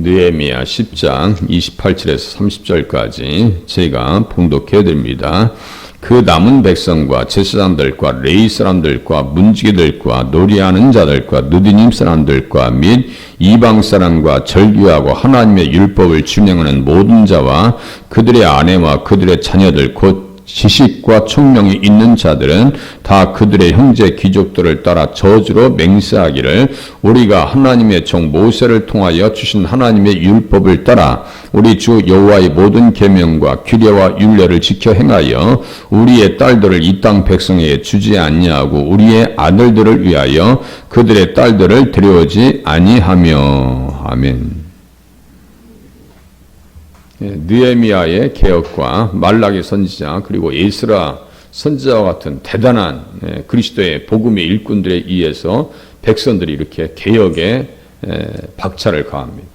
느헤미야 10장 28절에서 30절까지 제가 봉독해 드립니다. 그 남은 백성과 제사장들과 레위 사람들과 문지기들과 노리하는 자들과 느디님 사람들과 및 이방 사람과 절규하고 하나님의 율법을 준행하는 모든 자와 그들의 아내와 그들의 자녀들 곧 지식과 총명이 있는 자들은 다 그들의 형제 귀족들을 따라 저주로 맹세하기를 우리가 하나님의 종 모세를 통하여 주신 하나님의 율법을 따라 우리 주 여호와의 모든 계명과 규례와 율례를 지켜 행하여 우리의 딸들을 이 땅 백성에게 주지 아니하고 우리의 아들들을 위하여 그들의 딸들을 데려오지 아니하며. 아멘. 느헤미야의 개혁과 말라기 선지자 그리고 에스라 선지자와 같은 대단한 그리스도의 복음의 일꾼들에 의해서 백성들이 이렇게 개혁에 박차를 가합니다.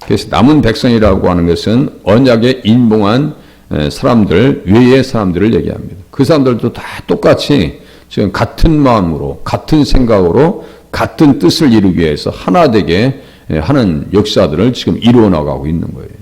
그래서 남은 백성이라고 하는 것은 언약에 인봉한 사람들 외의 사람들을 얘기합니다. 그 사람들도 다 똑같이 지금 같은 마음으로 같은 생각으로 같은 뜻을 이루기 위해서 하나 되게 하는 역사들을 지금 이루어 나가고 있는 거예요.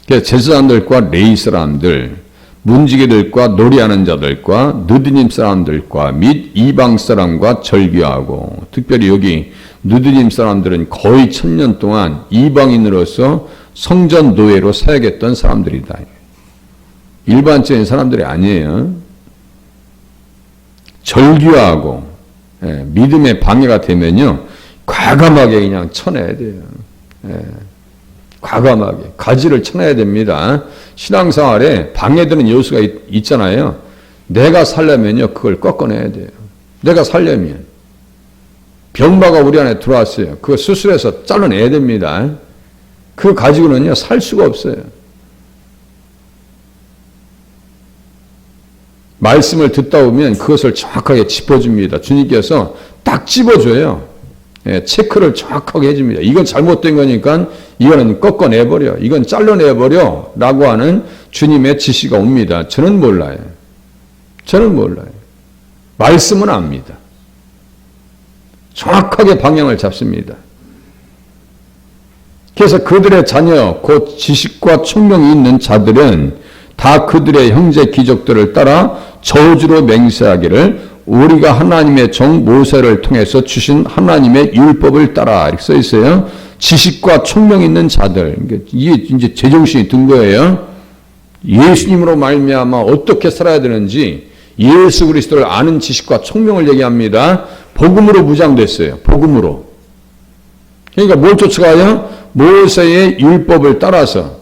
제사장들과 레위 사람들, 문지기들과 노래하는 자들과 느디님 사람들과 및 이방 사람과 절규하고, 특별히 여기 느디님 사람들은 거의 1000년 동안 이방인으로서 성전 노예로 사역했던 사람들이다. 일반적인 사람들이 아니에요. 절규하고 믿음의 방해가 되면요 과감하게 그냥 쳐내야 돼요. 과감하게 가지를 쳐내야 됩니다. 신앙생활에 방해되는 요소가 있잖아요. 내가 살려면요 그걸 꺾어내야 돼요. 내가 살려면 병마가 우리 안에 들어왔어요. 그거 수술해서 잘라내야 됩니다. 그거 가지고는요 살 수가 없어요. 말씀을 듣다 보면 그것을 정확하게 짚어줍니다. 주님께서 딱 찝어줘요. 체크를 정확하게 해줍니다. 이건 잘못된 거니까 이거는 꺾어내버려. 이건 잘라내버려. 라고 하는 주님의 지시가 옵니다. 저는 몰라요. 저는 몰라요. 말씀은 압니다. 정확하게 방향을 잡습니다. 그래서 그들의 자녀, 곧 지식과 총명이 있는 자들은 다 그들의 형제 귀족들을 따라 저주로 맹세하기를 우리가 하나님의 종 모세를 통해서 주신 하나님의 율법을 따라 이렇게 써 있어요. 지식과 총명 있는 자들. 이게 이제 제정신이 든 거예요. 예수님으로 말미암아 어떻게 살아야 되는지 예수 그리스도를 아는 지식과 총명을 얘기합니다. 복음으로 무장됐어요. 복음으로. 그러니까 뭘 쫓아가요? 모세의 율법을 따라서.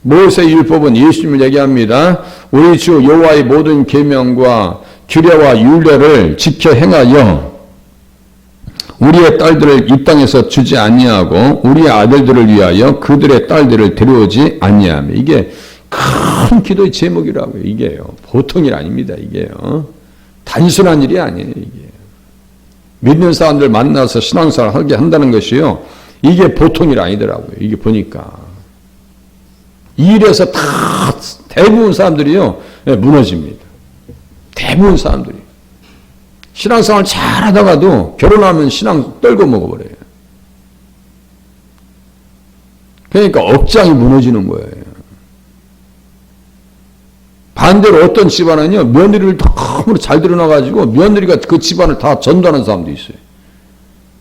모세의 율법은 예수님을 얘기합니다. 우리 주 여호와의 모든 계명과 규례와 율례를 지켜 행하여 우리의 딸들을 이 땅에서 주지 아니하고 우리의 아들들을 위하여 그들의 딸들을 데려오지 아니하며. 이게 큰 기도의 제목이라고요. 이게요. 보통 일 아닙니다. 이게요. 단순한 일이 아니에요. 이게 믿는 사람들 만나서 신앙생활 하게 한다는 것이요. 이게 보통 일 아니더라고요. 이게 보니까 이 일에서 다 대부분 사람들이요 무너집니다. 대부분 사람들이 신앙생활 잘하다가도 결혼하면 신앙 떨고 먹어버려요. 그러니까 억장이 무너지는 거예요. 반대로 어떤 집안은요 며느리를 너무 잘 들여놔가지고 며느리가 그 집안을 다 전도하는 사람도 있어요.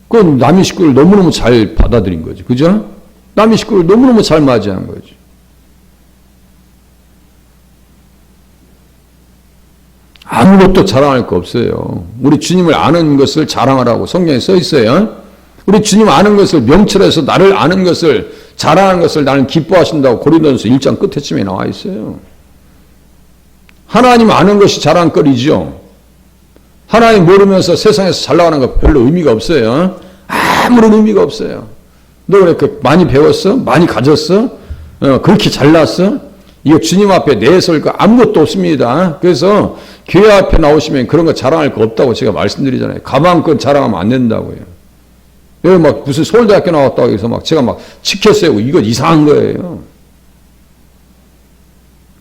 그건 남의 식구를 너무너무 잘 받아들인 거죠. 그죠? 남의 식구를 너무너무 잘 맞이한 거죠. 아무것도 자랑할 거 없어요. 우리 주님을 아는 것을 자랑하라고 성경에 써 있어요. 우리 주님 아는 것을 명철해서 나를 아는 것을 자랑하는 것을 나는 기뻐하신다고 고린도전서 1장 끝에쯤에 나와 있어요. 하나님 아는 것이 자랑거리죠. 하나님 모르면서 세상에서 잘 나가는 거 별로 의미가 없어요. 아무런 의미가 없어요. 너 그렇게 많이 배웠어? 많이 가졌어? 그렇게 잘났어? 이거 주님 앞에 내설 거 아무것도 없습니다. 그래서 교회 앞에 나오시면 그런 거 자랑할 거 없다고 제가 말씀드리잖아요. 가방끈 자랑하면 안 된다고요. 여기 막 무슨 서울대학교 나왔다고 해서 막 제가 막 치켜세우고 이거 이상한 거예요.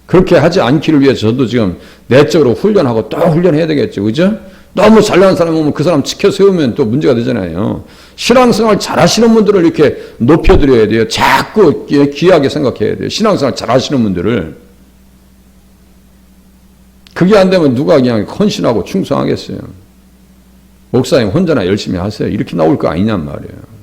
그렇게 하지 않기를 위해서 저도 지금 내적으로 훈련하고 또 훈련해야 되겠죠. 그죠? 너무 잘나는 사람 오면 그 사람 지켜 세우면 또 문제가 되잖아요. 신앙생활 잘하시는 분들을 이렇게 높여드려야 돼요. 자꾸 귀하게 생각해야 돼요. 신앙생활 잘하시는 분들을. 그게 안 되면 누가 그냥 헌신하고 충성하겠어요. 목사님 혼자나 열심히 하세요. 이렇게 나올 거 아니냔 말이에요.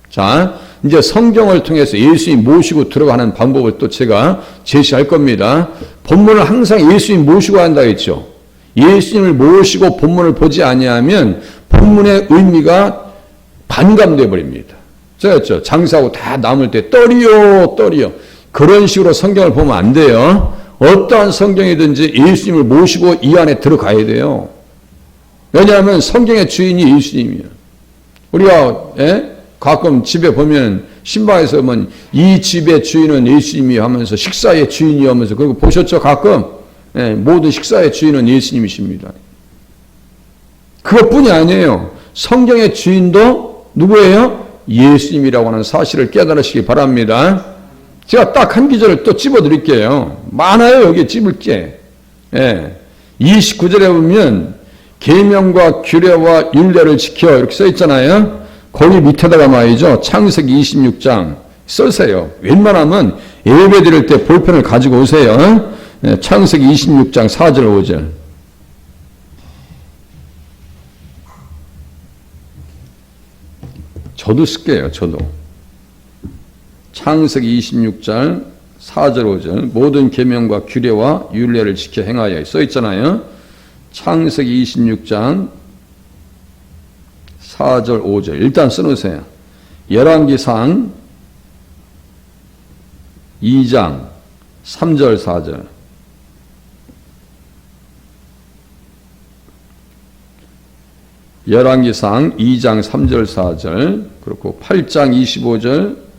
자, 이제 성경을 통해서 예수님 모시고 들어가는 방법을 또 제가 제시할 겁니다. 본문을 항상 예수님 모시고 한다 했죠. 예수님을 모시고 본문을 보지 아니하면 본문의 의미가 반감돼 버립니다. 제가 장사하고 다 남을 때 떨이요 그런 식으로 성경을 보면 안 돼요. 어떠한 성경이든지 예수님을 모시고 이 안에 들어가야 돼요. 왜냐하면 성경의 주인이 예수님이에요. 우리가 가끔 집에 보면 신방에서 보면 이 집의 주인은 예수님이 하면서 식사의 주인이 하면서 그리고 보셨죠? 가끔 모든 식사의 주인은 예수님이십니다. 그것뿐이 아니에요. 성경의 주인도 누구예요? 예수님이라고 하는 사실을 깨달으시기 바랍니다. 제가 딱 한 기절을 또 찝어드릴게요. 많아요, 여기 찝을 게. 29절에 보면 계명과 규례와 율례를 지켜 이렇게 써 있잖아요. 거기 밑에다가 말이죠. 창세기 26장 써세요. 웬만하면 예배 드릴 때 볼펜을 가지고 오세요. 창세기 26장 4절 5절. 저도 쓸게요. 저도. 창세기 26장 4절 5절 모든 계명과 규례와 율례를 지켜 행하여 써 있잖아요. 창세기 26장 4절 5절 일단 써놓으세요. 열왕기상 2장 3절 4절 열왕기상 2장 3절 4절 그리고 8장 25절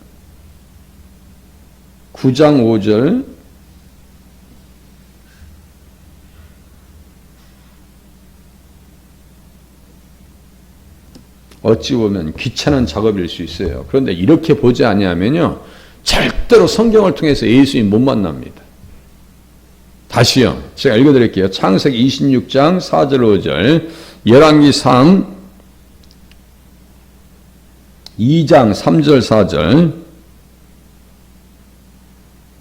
9장 5절 어찌 보면 귀찮은 작업일 수 있어요. 그런데 이렇게 보지 아니하면요 절대로 성경을 통해서 예수님 못 만납니다. 다시요. 제가 읽어드릴게요. 창세기 26장 4절 5절 열왕기상 2장 3절 4절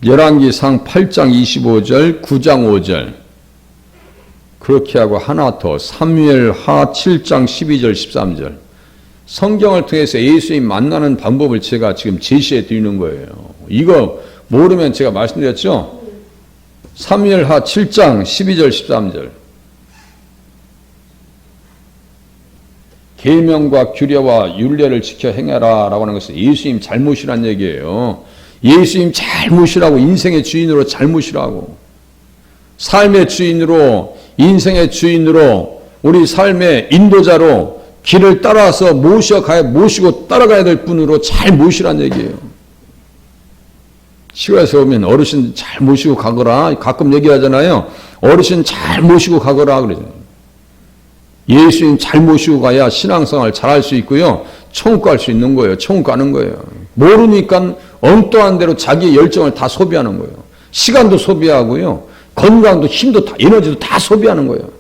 열왕기상 8장 25절 9장 5절 그렇게 하고 하나 더 사무엘하 7장 12절 13절 성경을 통해서 예수님 만나는 방법을 제가 지금 제시해 드리는 거예요. 이거 모르면 제가 말씀드렸죠? 사무엘하 7장 12절 13절 계명과 규례와 율례를 지켜 행해라 라고 하는 것은 예수님 잘못이란 얘기예요. 예수님 잘못이라고 인생의 주인으로 잘못이라고 삶의 주인으로 인생의 주인으로 우리 삶의 인도자로 길을 따라서 모시고 따라가야 될 분으로 잘 모시란 얘기예요. 시골에서 오면 어르신 잘 모시고 가거라 가끔 얘기하잖아요. 어르신 잘 모시고 가거라 그러잖아요. 예수님 잘 모시고 가야 신앙생활 잘할 수 있고요. 천국 갈 수 있는 거예요. 천국 가는 거예요. 모르니까 엉뚱한 대로 자기의 열정을 다 소비하는 거예요. 시간도 소비하고요. 건강도 힘도 다 에너지도 다 소비하는 거예요.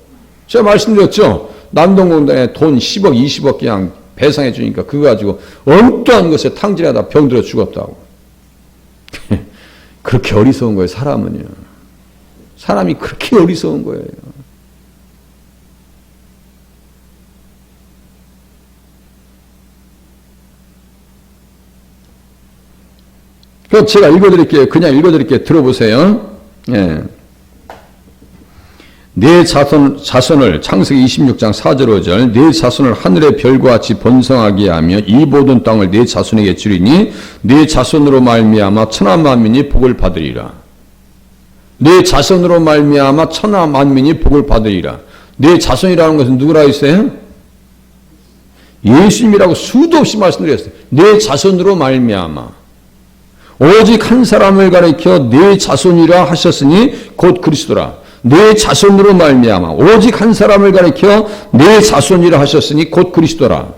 제가 말씀드렸죠. 남동공단에 돈 10억 20억 그냥 배상해 주니까 그거 가지고 엉뚱한 것에 탕진하다 병들어 죽었다고. 그렇게 어리석은 거예요. 사람은요. 사람이 그렇게 어리석은 거예요. 그럼 제가 읽어드릴게요. 그냥 읽어드릴게요. 들어보세요. 예. 내 자손을 창세기 26장 4절 5절 내 자손을 하늘의 별과 같이 번성하게 하며 이 모든 땅을 내 자손에게 주리니 내 자손으로 말미암아 천하 만민이 복을 받으리라. 내 자손으로 말미암아 천하 만민이 복을 받으리라. 내 자손이라는 것은 누구라고 했어요? 예수님이라고 수도 없이 말씀드렸어요. 내 자손으로 말미암아 오직 한 사람을 가리켜 내 자손이라 하셨으니 곧 그리스도라. 내 자손으로 말미암아 오직 한 사람을 가리켜 내 자손이라 하셨으니 곧 그리스도라.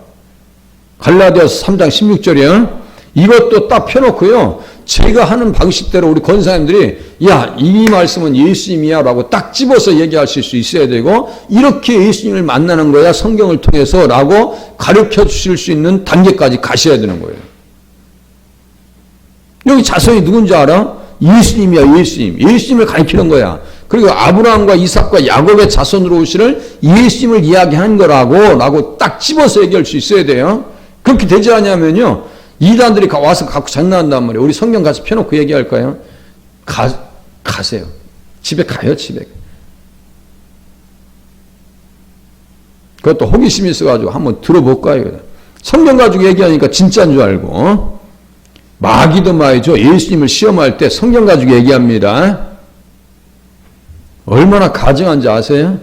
갈라디아서 3장 16절이에요. 이것도 딱 펴놓고요. 제가 하는 방식대로 우리 권사님들이 야, 이 말씀은 예수님이야 라고 딱 집어서 얘기하실 수 있어야 되고, 이렇게 예수님을 만나는 거야 성경을 통해서 라고 가르쳐 주실 수 있는 단계까지 가셔야 되는 거예요. 여기 자손이 누군지 알아? 예수님이야, 예수님. 예수님을 가르치는 거야. 그리고 아브라함과 이삭과 야곱의 자손으로 오시는 예수님을 이야기하는 라고 딱 집어서 얘기할 수 있어야 돼요. 그렇게 되지 않냐면요, 이단들이 와서 갖고 장난한단 말이에요. 우리 성경 가서 펴놓고 얘기할까요? 가세요. 집에 가요, 집에. 그것도 호기심이 있어가지고 한번 들어볼까요? 성경 가지고 얘기하니까 진짜인 줄 알고. 마귀도 말이죠. 예수님을 시험할 때 성경 가지고 얘기합니다. 얼마나 가증한지 아세요?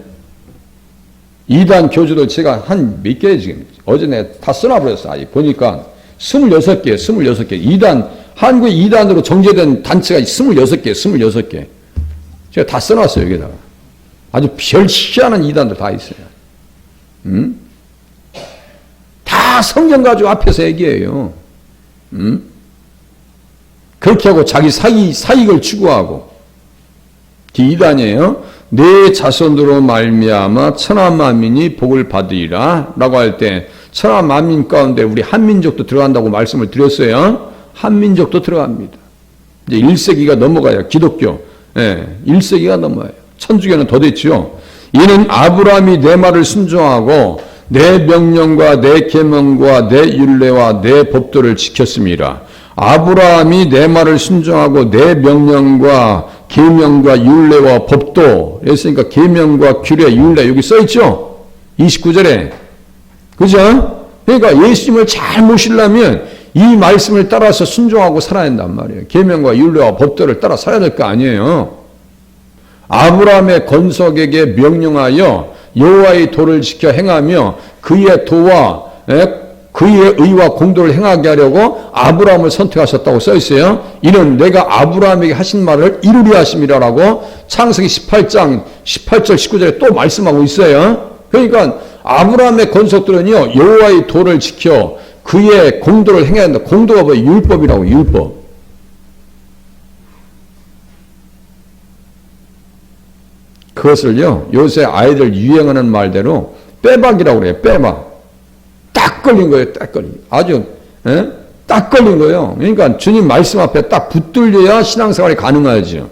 이단 교주들 제가 한 몇 개 지금 어제 내가 다 써놔버렸어. 보니까 26개. 한국의 이단으로 정제된 단체가 26개. 제가 다 써놨어요, 여기다가. 아주 별 희한한 이단들 다 있어요. 다 성경 가지고 앞에서 얘기해요. 그렇게 하고 자기 사익을 추구하고. 이단이에요. 내 자손으로 말미암아 천하 만민이 복을 받으리라 라고 할 때 천하 만민 가운데 우리 한민족도 들어간다고 말씀을 드렸어요. 한민족도 들어갑니다. 이제 1세기가 넘어가요. 기독교. 1세기가 넘어요. 천주교는 더 됐죠. 이는 아브라함이 내 말을 순종하고 내 명령과 내 계명과 내 율례와 내 법도를 지켰습니다. 아브라함이 내 말을 순종하고 내 명령과 계명과 율례와 법도, 그랬으니까 계명과 규례, 율례 여기 써 있죠. 29절에. 그죠? 그러니까 예수님을 잘 모시려면 이 말씀을 따라서 순종하고 살아야 한단 말이에요. 계명과 율례와 법도를 따라 살아야 될 거 아니에요. 아브라함의 건석에게 명령하여 여호와의 도를 지켜 행하며 그의 도와 그의 의와 공도를 행하게 하려고 아브라함을 선택하셨다고 써 있어요. 이는 내가 아브라함에게 하신 말을 이루리 하심이라라고 창세기 18장 18절 19절에 또 말씀하고 있어요. 그러니까 아브라함의 건석들은요, 여호와의 도를 지켜 그의 공도를 행해야 한다. 공도가 뭐예요? 율법이라고, 율법. 그것을요, 요새 아이들 유행하는 말대로 빼박이라고 그래요. 빼박. 딱 걸린 거예요. 딱 걸린. 아주 딱 걸린 거예요. 그러니까 주님 말씀 앞에 딱 붙들려야 신앙생활이 가능하죠.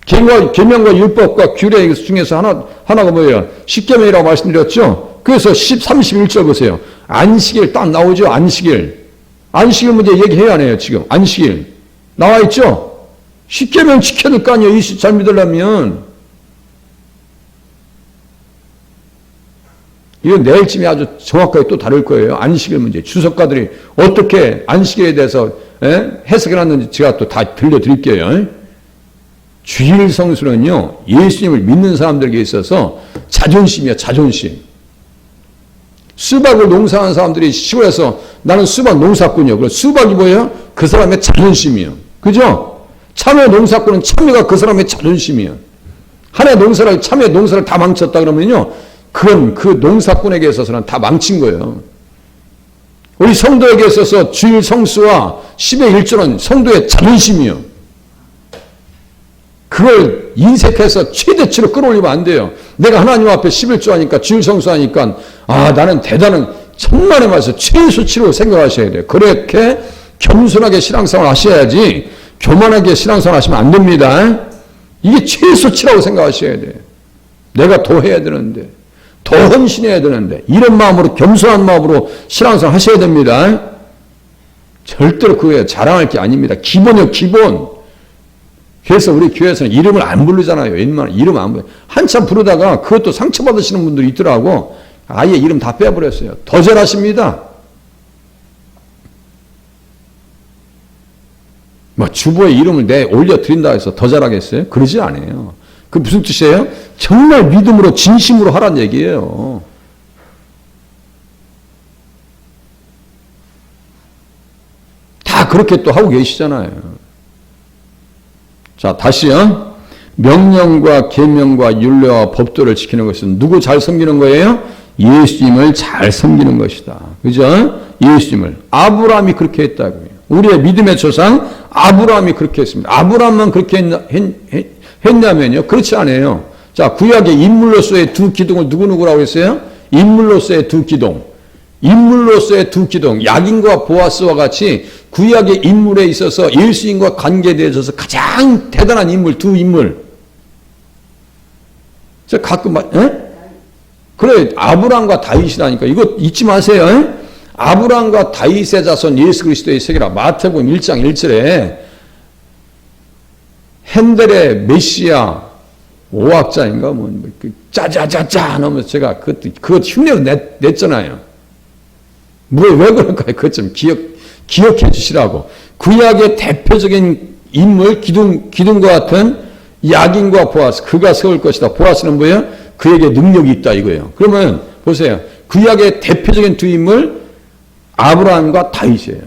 계명과 율법과 규례 중에서 하나가 뭐예요? 십계명이라고 말씀드렸죠. 그래서 31절 보세요. 안식일 딱 나오죠. 안식일 문제 얘기해야 하네요. 지금 안식일 나와 있죠. 십계명 지켜야 될 거 아니에요. 예수 잘 믿으려면. 이건 내일쯤에 아주 정확하게 또 다룰 거예요. 안식일 문제. 주석가들이 어떻게 안식일에 대해서 해석해놨는지 제가 또 다 들려드릴게요. 주일 성수는요, 예수님을 믿는 사람들에게 있어서 자존심이야, 자존심. 수박을 농사하는 사람들이 시골에서 나는 수박 농사꾼이요. 그럼 수박이 뭐예요? 그 사람의 자존심이요. 그죠? 참외 농사꾼은 참외가 그 사람의 자존심이요. 참외 농사를 다 망쳤다 그러면요, 그건 그 농사꾼에게 있어서는 다 망친 거예요. 우리 성도에게 있어서 주일 성수와 10의 1조는 성도의 자존심이요. 그걸 인색해서 최대치로 끌어올리면 안 돼요. 내가 하나님 앞에 11조 하니까 주일 성수하니까 나는 대단한 천만의 말씀 최소치로 생각하셔야 돼요. 그렇게 겸손하게 신앙생활 하셔야지 교만하게 신앙생활 하시면 안 됩니다. 이게 최소치라고 생각하셔야 돼요. 내가 더 해야 되는데, 더 헌신해야 되는데, 이런 마음으로 겸손한 마음으로 신앙생활 하셔야 됩니다. 절대로 그거에 자랑할 게 아닙니다. 기본이요, 기본. 그래서 우리 교회에서는 이름을 안 부르잖아요. 웬만하면 이름 안 부르. 한참 부르다가 그것도 상처받으시는 분들이 있더라고. 아예 이름 다 빼버렸어요. 더 잘하십니다. 주보에 이름을 올려드린다 해서 더 잘하겠어요? 그러지 않아요. 그 무슨 뜻이에요? 정말 믿음으로 진심으로 하라는 얘기예요. 다 그렇게 또 하고 계시잖아요. 자, 다시요. 명령과 계명과 율례와 법도를 지키는 것은 누구 잘 섬기는 거예요? 예수님을 잘 섬기는 것이다. 그죠? 예수님을. 아브라함이 그렇게 했다고요. 우리의 믿음의 조상 아브라함이 그렇게 했습니다. 아브라함만 그렇게 했냐면요. 그렇지 않아요. 자, 구약의 인물로서의 두 기둥을 누구누구라고 했어요? 인물로서의 두 기둥. 인물로서의 두 기둥. 야긴과 보아스와 같이 구약의 인물에 있어서 예수님과 관계되어 있어서 가장 대단한 인물, 두 인물. 저 가끔 그래, 아브라함과 다윗이라니까. 이거 잊지 마세요. 아브라함과 다윗의 자손 예수 그리스도의 세계라. 마태복음 1장 1절에 핸델의 메시아 5학자인가 뭐 짜자자자 하면서 제가 그것 흉내로 냈잖아요. 왜 그럴까요? 그것 좀 기억해 주시라고. 구약의 대표적인 인물 기둥과 같은 야긴과 보아스, 그가 세울 것이다. 보아스는 뭐예요? 그에게 능력이 있다 이거예요. 그러면 보세요. 구약의 대표적인 두 인물 아브라함과 다윗이에요.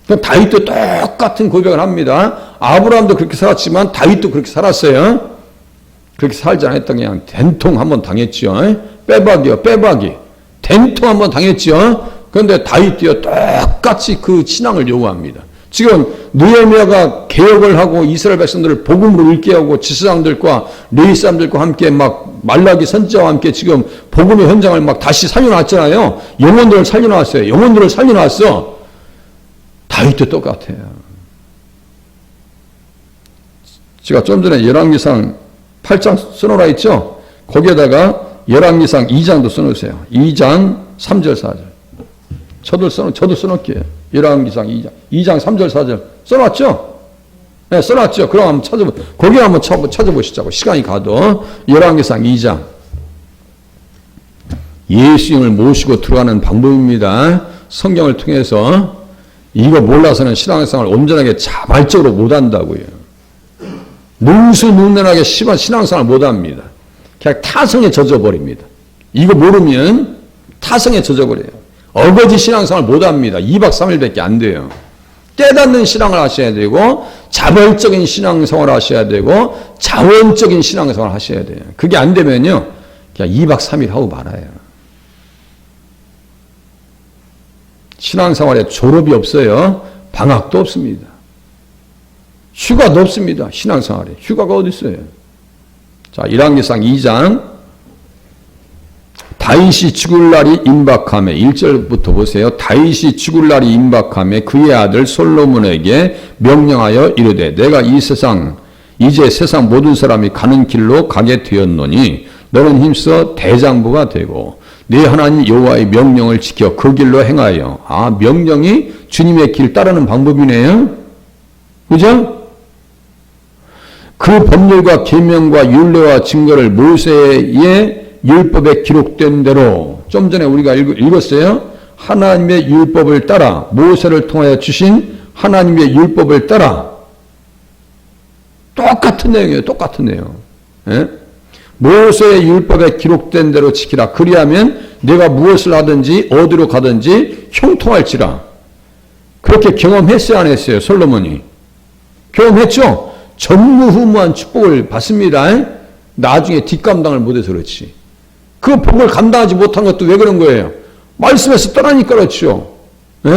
그럼 다윗도 똑같은 고백을 합니다. 아브라함도 그렇게 살았지만 다윗도 그렇게 살았어요. 그렇게 살지 않았던 그냥 된통 한번 당했죠. 빼박이요, 빼박이. 된통 한번 당했죠. 그런데 다윗도요 똑같이 그 신앙을 요구합니다. 지금 느헤미야가 개혁을 하고 이스라엘 백성들을 복음으로 읽게 하고 지사장들과 레위 사람들과 함께 막 말라기 선지자와 함께 지금 복음의 현장을 막 다시 살려놨잖아요. 영혼들을 살려놨어요. 영혼들을 살려놨어. 다윗도 똑같아요. 제가 좀 전에 열왕기상 8장 써놓으라 했죠. 거기에다가 열왕기상 2장도 써놓으세요. 2장 3절 4절. 저도 써놓을게요. 열왕기상 2장 3절 4절 써놨죠? 네, 써놨죠. 그럼 한번 거기 한번 찾아보시자고. 시간이 가도. 열왕기상 2장. 예수님을 모시고 들어가는 방법입니다. 성경을 통해서. 이거 몰라서는 신앙생활을 온전하게 자발적으로 못한다고요. 능수능란하게 신앙생활을 못합니다. 그냥 타성에 젖어버립니다. 이거 모르면 타성에 젖어버려요. 어거지 신앙생활 못합니다. 2박 3일밖에 안 돼요. 깨닫는 신앙을 하셔야 되고 자발적인 신앙생활 하셔야 되고 자원적인 신앙생활 하셔야 돼요. 그게 안 되면요. 그냥 2박 3일 하고 말아요. 신앙생활에 졸업이 없어요. 방학도 없습니다. 휴가도 없습니다. 신앙생활에. 휴가가 어디 있어요? 자, 열왕기상 2장. 다윗이 죽을 날이 임박함에 1절부터 보세요. 다윗이 죽을 날이 임박함에 그의 아들 솔로몬에게 명령하여 이르되 내가 이제 세상 모든 사람이 가는 길로 가게 되었노니 너는 힘써 대장부가 되고 네 하나님 여호와의 명령을 지켜 그 길로 행하여. 명령이 주님의 길 따르는 방법이네요. 그죠? 그 법률과 계명과 율례와 증거를 모세의 율법에 기록된 대로 좀 전에 우리가 읽었어요. 하나님의 율법을 따라 모세를 통하여 주신 하나님의 율법을 따라 똑같은 내용이에요. 똑같은 내용. 예? 모세의 율법에 기록된 대로 지키라. 그리하면 내가 무엇을 하든지 어디로 가든지 형통할지라. 그렇게 경험했어요? 안 했어요? 솔로몬이. 경험했죠? 전무후무한 축복을 받습니다. 나중에 뒷감당을 못해서 그렇지. 그 복을 감당하지 못한 것도 왜 그런 거예요? 말씀에서 떠나니까 그렇죠. 예?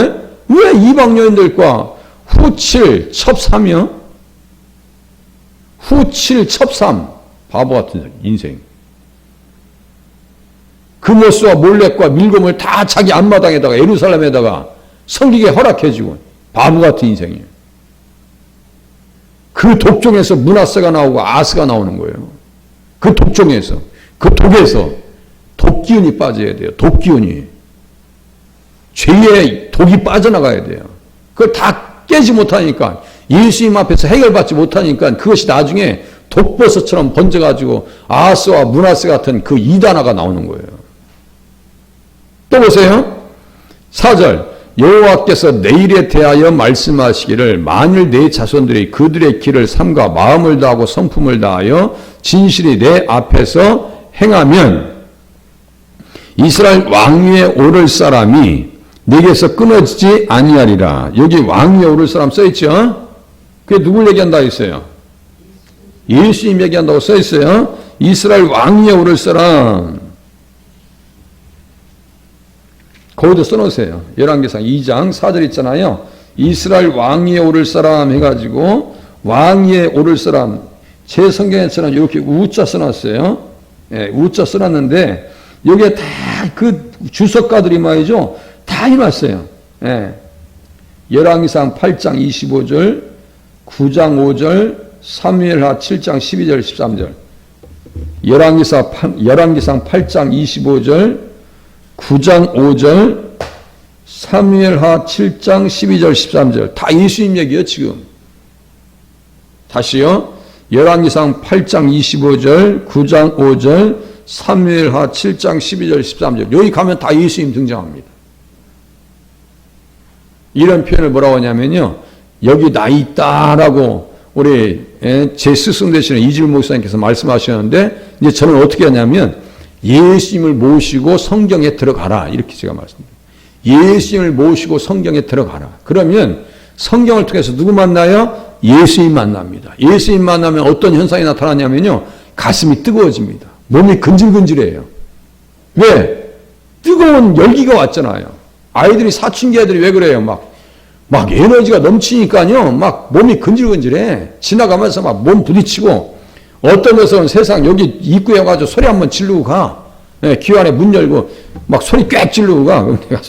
왜 이방 여인들과 후칠 첩삼이요? 후칠 첩삼. 바보 같은 인생. 금오스와 몰렉과 밀곰을 다 자기 앞마당에다가 예루살렘에다가 섬기게 허락해주고 바보 같은 인생이에요. 그 독종에서 므낫세가 나오고 아스가 나오는 거예요. 그 독종에서, 그 독에서 독기운이 빠져야 돼요. 독기운이. 죄의 독이 빠져나가야 돼요. 그걸 다 깨지 못하니까 예수님 앞에서 해결받지 못하니까 그것이 나중에 독버섯처럼 번져가지고 아스와 므낫세 같은 그 이단화가 나오는 거예요. 또 보세요. 4절. 여호와께서 내일에 대하여 말씀하시기를 만일 내 자손들이 그들의 길을 삼가 마음을 다하고 성품을 다하여 진실이 내 앞에서 행하면 이스라엘 왕위에 오를 사람이 내게서 끊어지지 아니하리라. 여기 왕위에 오를 사람 써있죠? 그게 누굴 얘기한다 했어요? 예수님 얘기한다고 써있어요. 이스라엘 왕위에 오를 사람. 거기도 써놓으세요. 열왕기상 2장 4절 있잖아요. 이스라엘 왕 위에 오를 사람 해가지고 왕 위에 오를 사람, 제 성경에처럼 이렇게 우자 써놨어요. 예, 우자 써놨는데 여기에 다 그 주석가들이 말이죠, 다 해놨어요. 예. 열왕기상 8장 25절, 9장 5절, 사무엘하 7장 12절 13절. 열왕기상 8장 25절, 9장 5절, 사무엘하 7장 12절 13절. 다 예수님 얘기예요, 지금. 다시요. 열왕기상 8장 25절, 9장 5절, 사무엘하 7장 12절 13절. 여기 가면 다 예수님 등장합니다. 이런 표현을 뭐라고 하냐면요, 여기 나 있다라고 우리 제 스승 되시는 이질 목사님께서 말씀하셨는데, 이제 저는 어떻게 하냐면 예수님을 모시고 성경에 들어가라, 이렇게 제가 말씀드립니다. 예수님을 모시고 성경에 들어가라. 그러면 성경을 통해서 누구 만나요? 예수님 만납니다. 예수님 만나면 어떤 현상이 나타나냐면요, 가슴이 뜨거워집니다. 몸이 근질근질해요. 왜? 뜨거운 열기가 왔잖아요. 아이들이, 사춘기 애들이 왜 그래요? 막 에너지가 넘치니까요, 막 몸이 근질근질해. 지나가면서 막 몸 부딪히고, 어떤 녀석은 세상 여기 입구에 와가지고 소리 한번 지르고 가. 네, 귀 안에 문 열고 막 소리 꽥 지르고 가. 그럼 내가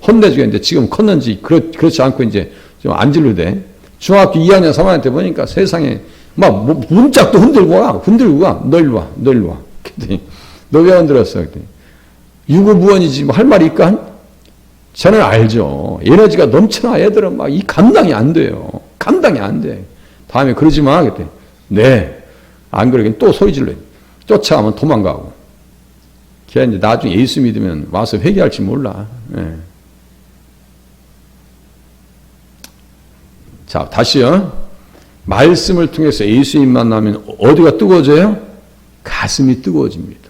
혼내주겠는데, 지금 컸는지 그렇지 않고 이제 좀 안 지르대. 중학교 2학년 3학년 때 보니까 세상에 막 문짝도 흔들고 가. 너 일로 와. 그랬더니 너 왜 흔들었어? 그랬더니 유구무원이지 뭐 할 말이 있까? 저는 알죠. 에너지가 넘쳐나. 애들은 막 이 감당이 안 돼요. 감당이 안 돼. 다음에 그러지 마. 그랬더니 네. 안 그러긴 또 소리 질러. 쫓아가면 도망가고. 걔 이제 나중에 예수 믿으면 와서 회개할지 몰라. 네. 자, 다시요. 말씀을 통해서 예수님 만나면 어디가 뜨거워져요? 가슴이 뜨거워집니다.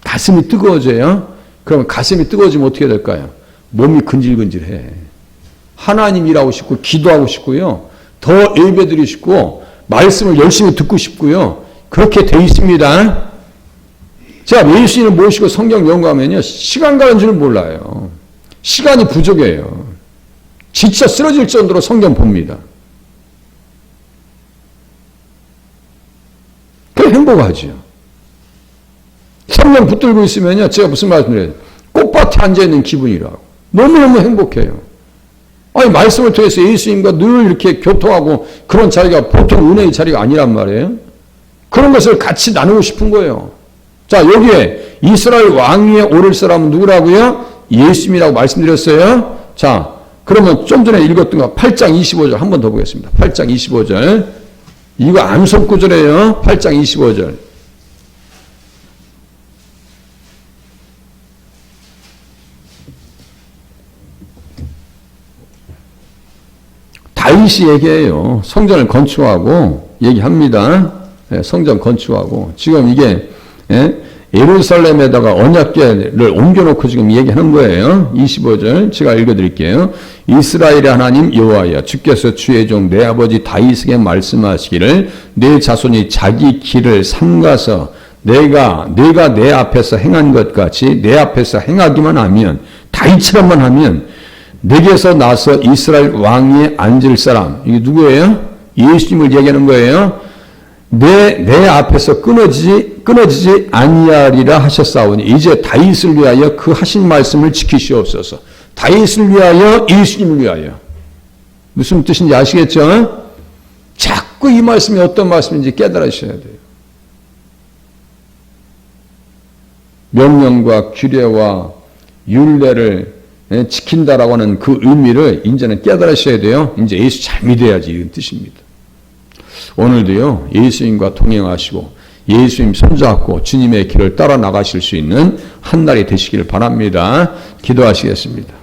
가슴이 뜨거워져요. 그러면 가슴이 뜨거워지면 어떻게 될까요? 몸이 근질근질해. 하나님 일하고 싶고, 기도하고 싶고요. 더 예배드리고 싶고, 말씀을 열심히 듣고 싶고요. 그렇게 돼 있습니다. 자, 예수님을 모시고 성경 연구하면요, 시간 가는 줄 몰라요. 시간이 부족해요. 진짜 쓰러질 정도로 성경 봅니다. 그래, 행복하죠. 성경 붙들고 있으면요, 제가 무슨 말씀드려요? 꽃밭에 앉아있는 기분이라고. 너무너무 행복해요. 아니, 말씀을 통해서 예수님과 늘 이렇게 교통하고 그런 자리가 보통 은혜의 자리가 아니란 말이에요. 그런 것을 같이 나누고 싶은 거예요. 자, 여기에 이스라엘 왕 위에 오를 사람은 누구라고요? 예수님이라고 말씀드렸어요. 자, 그러면 좀 전에 읽었던 거 8장 25절 한 번 더 보겠습니다. 8장 25절. 이거 암송 구절이에요. 8장 25절. 다윗이 얘기해요. 성전을 건축하고 얘기합니다. 성전 건축하고. 지금 이게 예루살렘에다가 언약궤를 옮겨놓고 지금 얘기하는 거예요. 25절 제가 읽어드릴게요. 이스라엘의 하나님 여호와여, 주께서 주의 종 내 아버지 다윗에게 말씀하시기를 내 자손이 자기 길을 삼가서 내가 내 앞에서 행한 것 같이 내 앞에서 행하기만 하면, 다윗처럼만 하면 내게서 나서 이스라엘 왕위에 앉을 사람, 이게 누구예요? 예수님을 얘기하는 거예요. 내 앞에서 끊어지지 아니하리라 하셨사오니, 이제 다윗을 위하여 그 하신 말씀을 지키시옵소서. 다윗을 위하여, 예수님을 위하여. 무슨 뜻인지 아시겠죠? 자꾸 이 말씀이 어떤 말씀인지 깨달으셔야 돼요. 명령과 규례와 율례를 지킨다라고 하는 그 의미를 이제는 깨달으셔야 돼요. 이제 예수 잘 믿어야지, 이런 뜻입니다. 오늘도요, 예수님과 동행하시고 예수님 손잡고 주님의 길을 따라 나가실 수 있는 한 날이 되시기를 바랍니다. 기도하시겠습니다.